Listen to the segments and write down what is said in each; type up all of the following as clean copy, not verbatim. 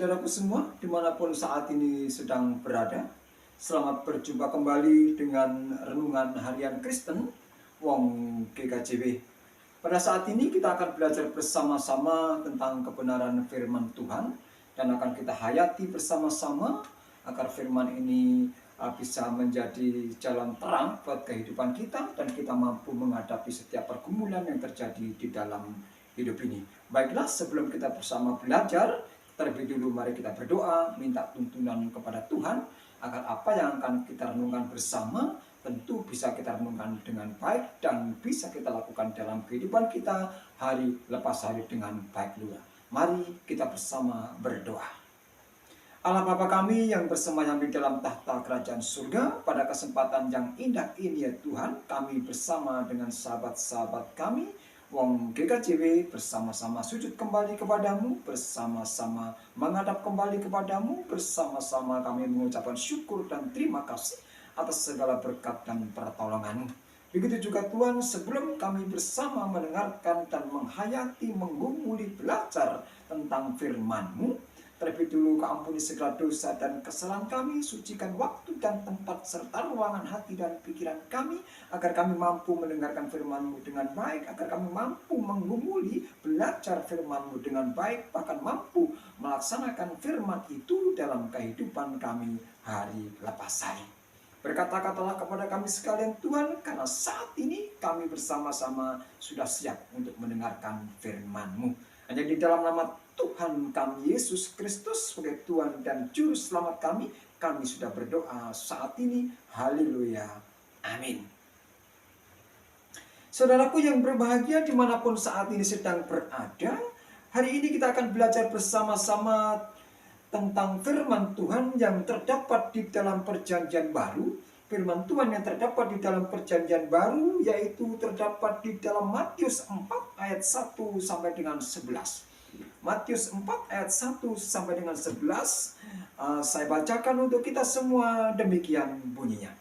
Saudaraku semua, dimanapun saat ini sedang berada, selamat berjumpa kembali dengan Renungan Harian Kristen, Wong GKJW. Pada saat ini kita akan belajar bersama-sama tentang kebenaran firman Tuhan, dan akan kita hayati bersama-sama agar firman ini bisa menjadi jalan terang buat kehidupan kita, dan kita mampu menghadapi setiap pergumulan yang terjadi di dalam hidup ini. Baiklah, sebelum kita bersama belajar, terlebih dulu mari kita berdoa, minta tuntunan kepada Tuhan agar apa yang akan kita renungkan bersama tentu bisa kita renungkan dengan baik dan bisa kita lakukan dalam kehidupan kita hari lepas hari dengan baik pula. Mari kita bersama berdoa. Allah Bapa kami yang bersemayam di dalam tahta kerajaan surga, pada kesempatan yang indah ini ya Tuhan, kami bersama dengan sahabat-sahabat kami Wong GKJW bersama-sama sujud kembali kepadamu, bersama-sama menghadap kembali kepadamu, bersama-sama kami mengucapkan syukur dan terima kasih atas segala berkat dan pertolongan-Mu. Begitu juga Tuhan, sebelum kami bersama mendengarkan dan menghayati, menggumuli, belajar tentang firman-Mu, terlebih dulu keampuni segala dosa dan kesalahan kami, sucikan waktu dan tempat serta ruangan hati dan pikiran kami, agar kami mampu mendengarkan firman-Mu dengan baik, agar kami mampu menggumuli, belajar firman-Mu dengan baik, bahkan mampu melaksanakan firman itu dalam kehidupan kami hari lepas hari. Berkata-katalah kepada kami sekalian Tuhan, karena saat ini kami bersama-sama sudah siap untuk mendengarkan firman-Mu. Hanya di dalam nama Tuhan kami Yesus Kristus sebagai Tuhan dan Juru Selamat kami sudah berdoa saat ini. Haleluya. Amin. Saudaraku yang berbahagia dimanapun saat ini sedang berada, hari ini kita akan belajar bersama-sama tentang firman Tuhan yang terdapat di dalam perjanjian baru. Firman Tuhan yang terdapat di dalam perjanjian baru yaitu terdapat di dalam Matius 4 ayat 1 sampai dengan 11. Matius 4 ayat 1 sampai dengan 11 saya bacakan untuk kita semua, demikian bunyinya.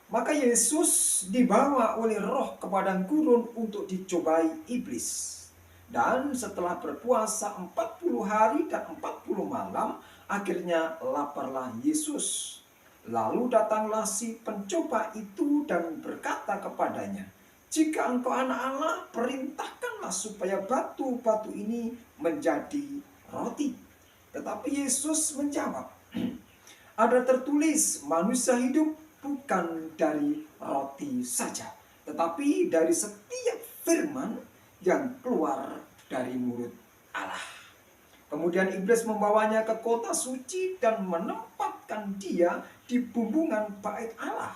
Maka Yesus dibawa oleh Roh ke padang gurun untuk dicobai iblis. Dan setelah berpuasa 40 hari dan 40 malam, akhirnya laparlah Yesus. Lalu datanglah si pencoba itu dan berkata kepadanya, "Jika engkau anak Allah, perintahkanlah supaya batu-batu ini menjadi roti." Tetapi Yesus menjawab, "Ada tertulis, manusia hidup bukan dari roti saja, tetapi dari setiap firman yang keluar dari mulut Allah." Kemudian iblis membawanya ke kota suci dan menempatkan dia di bumbungan bait Allah.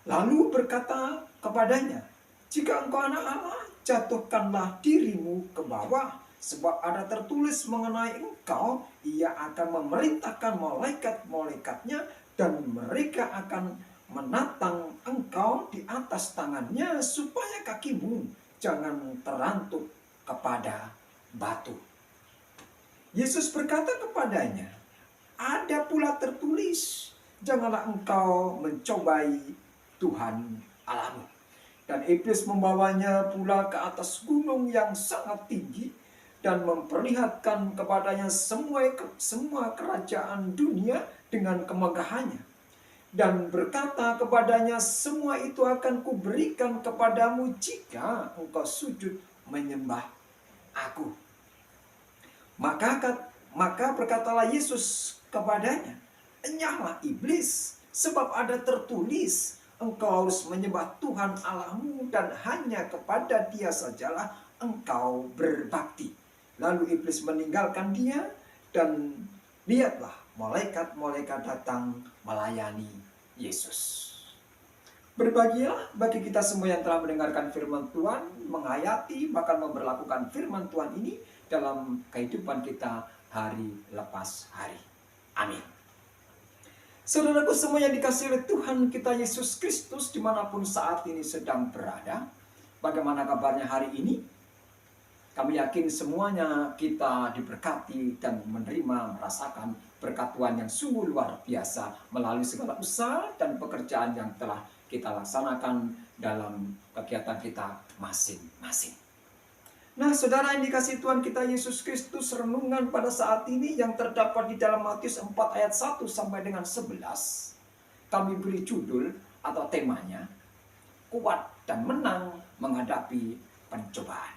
Lalu berkata kepadanya, "Jika engkau anak Allah, jatuhkanlah dirimu ke bawah, sebab ada tertulis mengenai engkau, ia akan memerintahkan malaikat-malaikatnya, dan mereka akan menatang engkau di atas tangannya, supaya kakimu jangan terantuk kepada batu." Yesus berkata kepadanya, "Ada pula tertulis, janganlah engkau mencobai Tuhan Allahmu." Dan iblis membawanya pula ke atas gunung yang sangat tinggi dan memperlihatkan kepadanya semua kerajaan dunia dengan kemegahannya. Dan berkata kepadanya, "Semua itu akan kuberikan kepadamu jika engkau sujud menyembah aku." Maka berkatalah Yesus kepadanya, "Enyahlah iblis, sebab ada tertulis, engkau harus menyembah Tuhan Allahmu dan hanya kepada Dia sajalah engkau berbakti." Lalu iblis meninggalkan dia, dan lihatlah malaikat-malaikat datang melayani Yesus. Berbahagialah bagi kita semua yang telah mendengarkan firman Tuhan, menghayati bahkan memberlakukan firman Tuhan ini dalam kehidupan kita hari lepas hari. Amin. Saudaraku semua yang dikasihi oleh Tuhan kita Yesus Kristus dimanapun saat ini sedang berada, bagaimana kabarnya hari ini? Kami yakin semuanya kita diberkati dan menerima, merasakan berkat Tuhan yang sungguh luar biasa melalui segala usaha dan pekerjaan yang telah kita laksanakan dalam kegiatan kita masing-masing. Nah, saudara yang dikasihi Tuhan kita Yesus Kristus, renungan pada saat ini yang terdapat di dalam Matius 4 ayat 1 sampai dengan 11, kami beri judul atau temanya, kuat dan menang menghadapi pencobaan.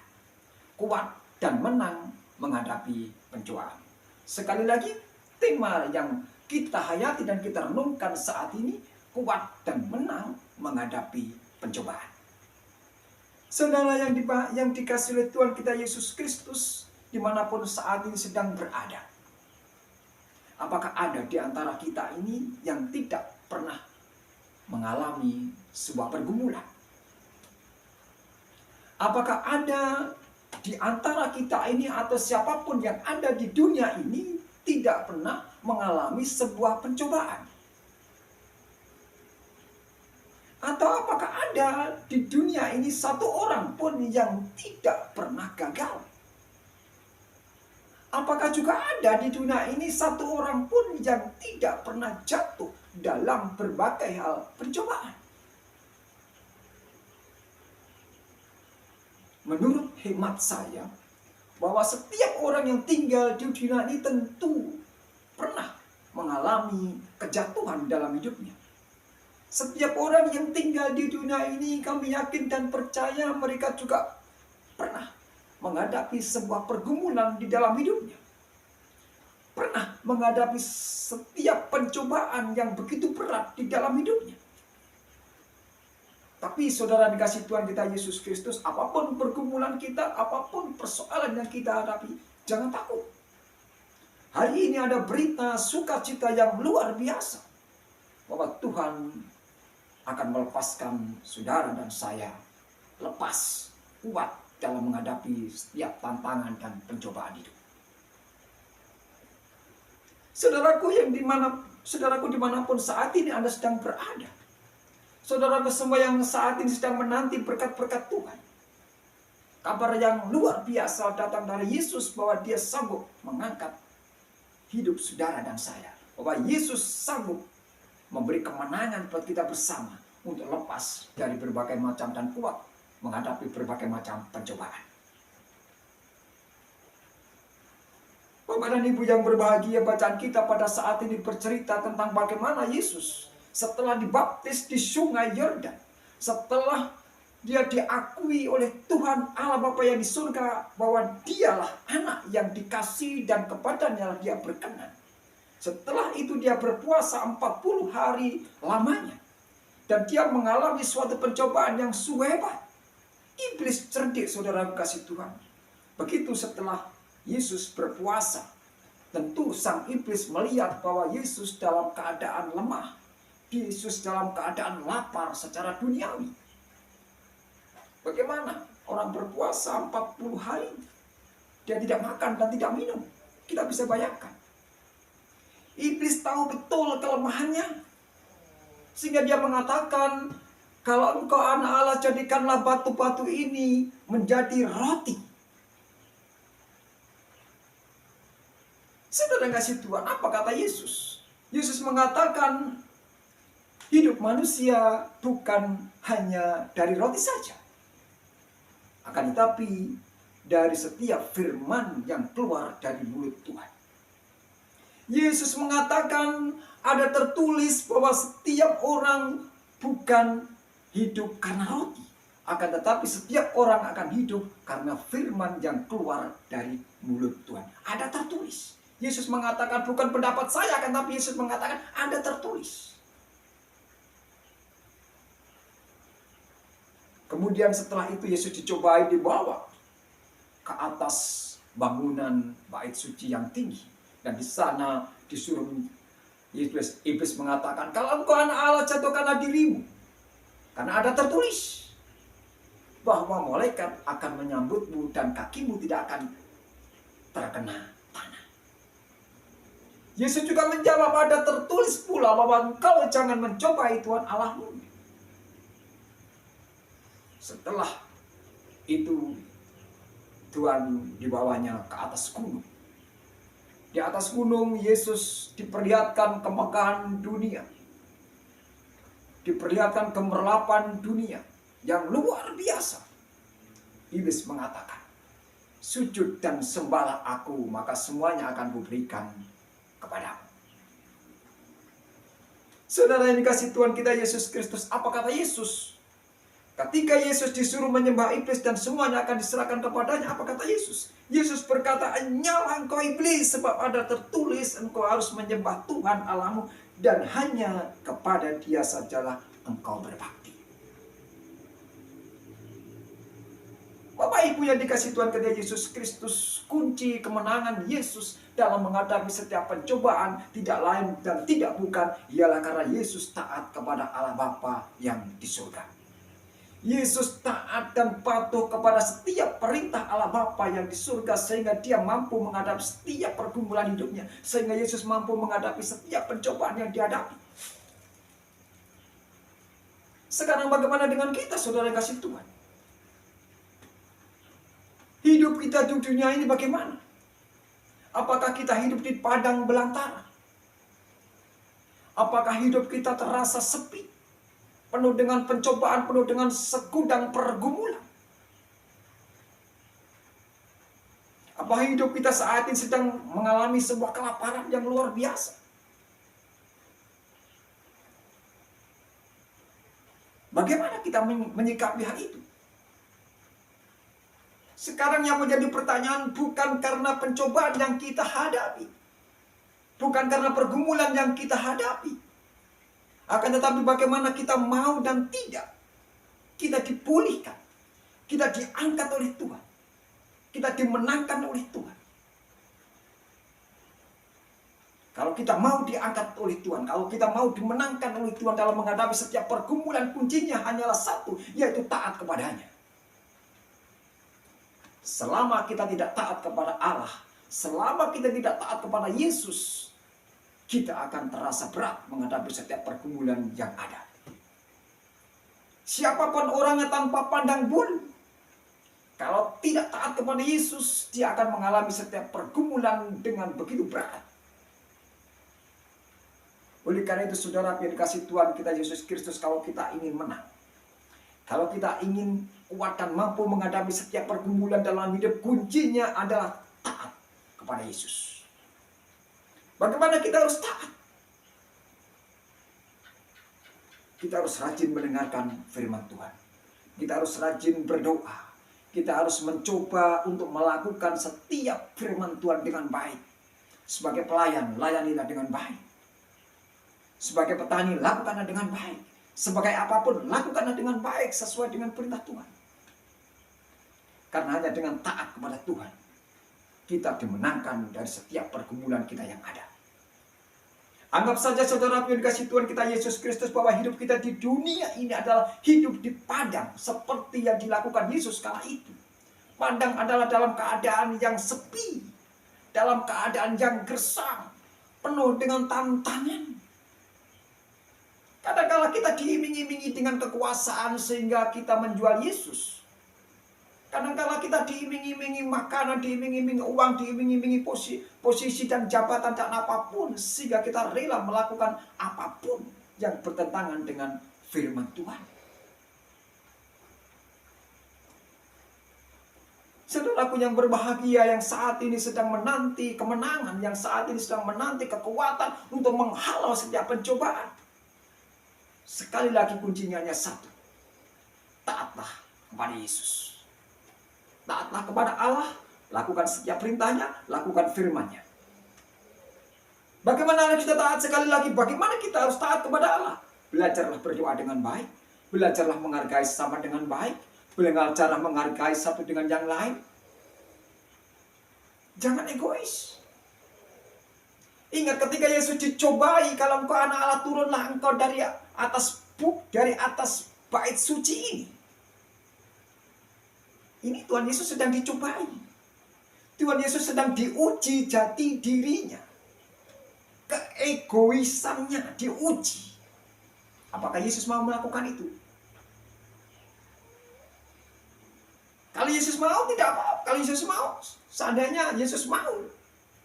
Kuat dan menang menghadapi pencobaan. Sekali lagi, tema yang kita hayati dan kita renungkan saat ini, kuat dan menang menghadapi pencobaan. Saudara yang dikasih oleh Tuhan kita Yesus Kristus, dimanapun saat ini sedang berada. Apakah ada di antara kita ini yang tidak pernah mengalami sebuah pergumulan? Apakah ada di antara kita ini atau siapapun yang ada di dunia ini tidak pernah mengalami sebuah pencobaan? Atau apakah ada di dunia ini satu orang pun yang tidak pernah gagal? Apakah juga ada di dunia ini satu orang pun yang tidak pernah jatuh dalam berbagai hal pencobaan? Menurut hemat saya, bahwa setiap orang yang tinggal di dunia ini tentu pernah mengalami kejatuhan dalam hidupnya. Setiap orang yang tinggal di dunia ini, kami yakin dan percaya mereka juga pernah menghadapi sebuah pergumulan di dalam hidupnya. Pernah menghadapi setiap pencobaan yang begitu berat di dalam hidupnya. Tapi saudara dikasih Tuhan kita Yesus Kristus, apapun pergumulan kita, apapun persoalan yang kita hadapi, jangan takut. Hari ini ada berita sukacita yang luar biasa, bahwa Tuhan akan melepaskan saudara dan saya lepas, kuat dalam menghadapi setiap tantangan dan pencobaan hidup. Saudaraku dimanapun saat ini Anda sedang berada, saudaraku semua yang saat ini sedang menanti berkat-berkat Tuhan, kabar yang luar biasa datang dari Yesus bahwa Dia sanggup mengangkat hidup saudara dan saya, bahwa Yesus sanggup memberi kemenangan buat kita bersama untuk lepas dari berbagai macam dan kuat menghadapi berbagai macam pencobaan. Bapak dan Ibu yang berbahagia, bacaan kita pada saat ini bercerita tentang bagaimana Yesus setelah dibaptis di sungai Yordan, setelah Dia diakui oleh Tuhan Allah Bapa yang di surga bahwa Dialah anak yang dikasihi dan kepadanya Dia berkenan. Setelah itu Dia berpuasa 40 hari lamanya. Dan Dia mengalami suatu pencobaan yang sungguh hebat. Iblis cerdik, saudara kasih Tuhan. Begitu setelah Yesus berpuasa, tentu sang iblis melihat bahwa Yesus dalam keadaan lemah. Yesus dalam keadaan lapar secara duniawi. Bagaimana orang berpuasa 40 hari, dia tidak makan dan tidak minum. Kita bisa bayangkan. Iblis tahu betul kelemahannya, sehingga dia mengatakan, kalau engkau anak Allah, jadikanlah batu-batu ini menjadi roti. Saudara kasih Tuhan, apa kata Yesus? Yesus mengatakan, hidup manusia bukan hanya dari roti saja, akan tetapi dari setiap firman yang keluar dari mulut Tuhan. Yesus mengatakan, ada tertulis bahwa setiap orang bukan hidup karena roti, akan tetapi setiap orang akan hidup karena firman yang keluar dari mulut Tuhan. Ada tertulis. Yesus mengatakan bukan pendapat saya, akan tetapi Yesus mengatakan ada tertulis. Kemudian setelah itu Yesus dicobai, dibawa ke atas bangunan bait suci yang tinggi. Dan di sana disuruh iblis mengatakan, kalau engkau anak Allah, jatuhkanlah dirimu. Karena ada tertulis bahwa malaikat akan menyambutmu dan kakimu tidak akan terkena tanah. Yesus juga menjawab, ada tertulis pula bahwa engkau jangan mencobai Tuhan Allahmu. Setelah itu Tuhan dibawanya ke atas gunung. Di atas gunung Yesus diperlihatkan kemekahan dunia. Diperlihatkan gemerlapan dunia yang luar biasa. Iblis mengatakan, sujud dan sembahlah aku, maka semuanya akan kuberikan kepadamu. Saudara yang dikasihi Tuhan kita Yesus Kristus, apa kata Yesus? Ketika Yesus disuruh menyembah iblis dan semuanya akan diserahkan kepadanya, apa kata Yesus? Yesus berkata, "Nyala engkau iblis, sebab ada tertulis engkau harus menyembah Tuhan Allahmu dan hanya kepada Dia sajalah engkau berbakti." Bapak Ibu yang dikasihi Tuhan kita Yesus Kristus, kunci kemenangan Yesus dalam menghadapi setiap pencobaan tidak lain dan tidak bukan ialah karena Yesus taat kepada Allah Bapa yang di surga. Yesus taat dan patuh kepada setiap perintah Allah Bapa yang di surga sehingga Dia mampu menghadapi setiap pergumulan hidupnya, sehingga Yesus mampu menghadapi setiap pencobaan yang dihadapi. Sekarang bagaimana dengan kita, saudara yang kasih Tuhan? Hidup kita di dunia ini bagaimana? Apakah kita hidup di padang belantara? Apakah hidup kita terasa sepi? Penuh dengan pencobaan, penuh dengan segudang pergumulan? Apa hidup kita saat ini sedang mengalami sebuah kelaparan yang luar biasa? Bagaimana kita menyikapi hal itu? Sekarang yang menjadi pertanyaan bukan karena pencobaan yang kita hadapi, bukan karena pergumulan yang kita hadapi, akan tetapi bagaimana kita mau dan tidak kita dipulihkan, kita diangkat oleh Tuhan, kita dimenangkan oleh Tuhan. Kalau kita mau diangkat oleh Tuhan, kalau kita mau dimenangkan oleh Tuhan dalam menghadapi setiap pergumulan, kuncinya hanyalah satu, yaitu taat kepadanya. Selama kita tidak taat kepada Allah, selama kita tidak taat kepada Yesus, kita akan terasa berat menghadapi setiap pergumulan yang ada. Siapapun orangnya tanpa pandang bulu, kalau tidak taat kepada Yesus, dia akan mengalami setiap pergumulan dengan begitu berat. Oleh karena itu, saudara yang dikasihi Tuhan kita Yesus Kristus, kalau kita ingin menang, kalau kita ingin kuat dan mampu menghadapi setiap pergumulan dalam hidup, kuncinya adalah taat kepada Yesus. Bagaimana kita harus taat? Kita harus rajin mendengarkan firman Tuhan. Kita harus rajin berdoa. Kita harus mencoba untuk melakukan setiap firman Tuhan dengan baik. Sebagai pelayan, layanilah dengan baik. Sebagai petani, lakukanlah dengan baik. Sebagai apapun, lakukanlah dengan baik sesuai dengan perintah Tuhan. Karena hanya dengan taat kepada Tuhan, kita dimenangkan dari setiap pergumulan kita yang ada. Anggap saja saudara yang dikasihi Tuhan kita Yesus Kristus, bahwa hidup kita di dunia ini adalah hidup di padang, seperti yang dilakukan Yesus kala itu. Padang adalah dalam keadaan yang sepi, dalam keadaan yang gersang, penuh dengan tantangan. Kadang-kala kita diiming-imingi dengan kekuasaan sehingga kita menjual Yesus. Kadang-kala kita diiming-imingi makanan, diiming-imingi uang, diiming-imingi posisi dan jabatan dan apapun, sehingga kita rela melakukan apapun yang bertentangan dengan firman Tuhan. Saudaraku yang berbahagia, yang saat ini sedang menanti kemenangan, yang saat ini sedang menanti kekuatan untuk menghalau setiap pencobaan. Sekali lagi kuncinya hanya satu. Taatlah kepada Yesus. Taatlah kepada Allah. Lakukan setiap perintahnya. Lakukan firman-Nya. Bagaimana kita taat? Sekali lagi, bagaimana kita harus taat kepada Allah? Belajarlah berdoa dengan baik. Belajarlah menghargai sesama dengan baik. Belajarlah menghargai satu dengan yang lain. Jangan egois. Ingat ketika Yesus dicobai, kalau engkau anak Allah, turunlah engkau dari atas bait suci ini. Ini Tuhan Yesus sedang dicobai. Tuhan Yesus sedang diuji jati dirinya. Keegoisannya diuji. Apakah Yesus mau melakukan itu? Kalau Yesus mau, tidak apa-apa. Kalau Yesus mau, seandainya Yesus mau,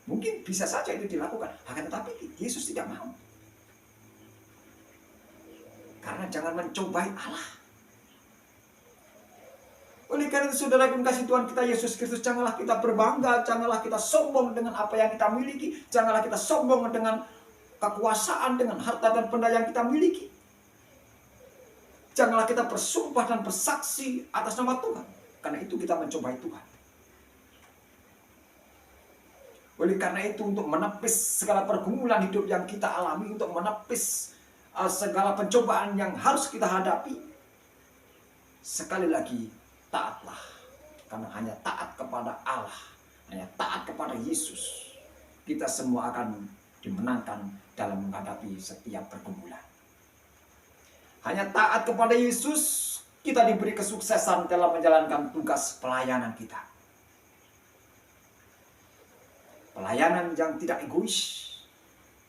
mungkin bisa saja itu dilakukan. Akan tetapi Yesus tidak mau. Karena jangan mencobai Allah. Oleh karena itu saudara yang kasih Tuhan kita Yesus Kristus, janganlah kita berbangga, janganlah kita sombong dengan apa yang kita miliki, janganlah kita sombong dengan kekuasaan, dengan harta dan benda yang kita miliki. Janganlah kita bersumpah dan bersaksi atas nama Tuhan, karena itu kita mencobai Tuhan. Oleh karena itu, untuk menepis segala pergumulan hidup yang kita alami, untuk menepis segala pencobaan yang harus kita hadapi, sekali lagi, taatlah. Karena hanya taat kepada Allah, hanya taat kepada Yesus, kita semua akan dimenangkan dalam menghadapi setiap pergumulan. Hanya taat kepada Yesus, kita diberi kesuksesan dalam menjalankan tugas pelayanan kita. Pelayanan yang tidak egois.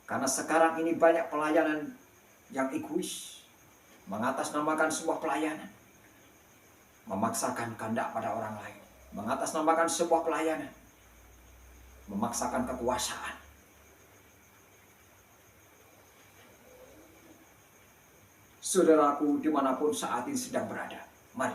Karena sekarang ini banyak pelayanan yang egois. Mengatasnamakan sebuah pelayanan. Memaksakan kehendak pada orang lain. Mengatasnamakan sebuah pelayanan. Memaksakan kekuasaan. Saudaraku dimanapun saat ini sedang berada, mari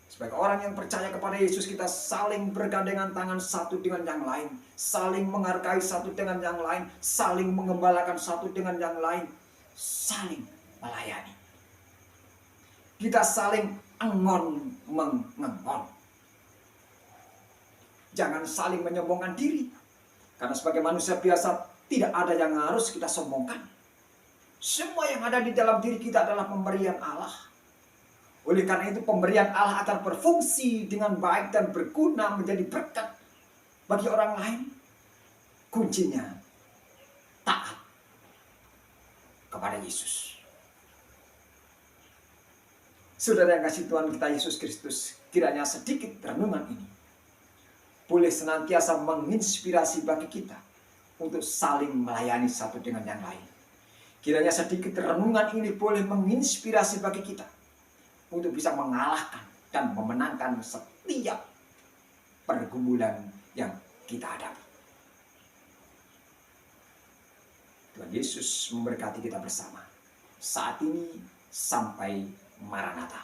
sebagai orang yang percaya kepada Yesus, kita saling bergandengan tangan satu dengan yang lain, saling menghargai satu dengan yang lain, saling mengembalakan satu dengan yang lain, saling melayani. Kita saling mengengon. Jangan saling menyombongkan diri, karena sebagai manusia biasa tidak ada yang harus kita sombongkan. Semua yang ada di dalam diri kita adalah pemberian Allah. Oleh karena itu, pemberian Allah akan berfungsi dengan baik dan berguna menjadi berkat bagi orang lain. Kuncinya taat kepada Yesus. Saudara yang kasih Tuhan kita Yesus Kristus, kiranya sedikit renungan ini boleh senantiasa menginspirasi bagi kita untuk saling melayani satu dengan yang lain. Kiranya sedikit renungan ini boleh menginspirasi bagi kita untuk bisa mengalahkan dan memenangkan setiap pergumulan yang kita hadapi. Tuhan Yesus memberkati kita bersama saat ini sampai Maranatha.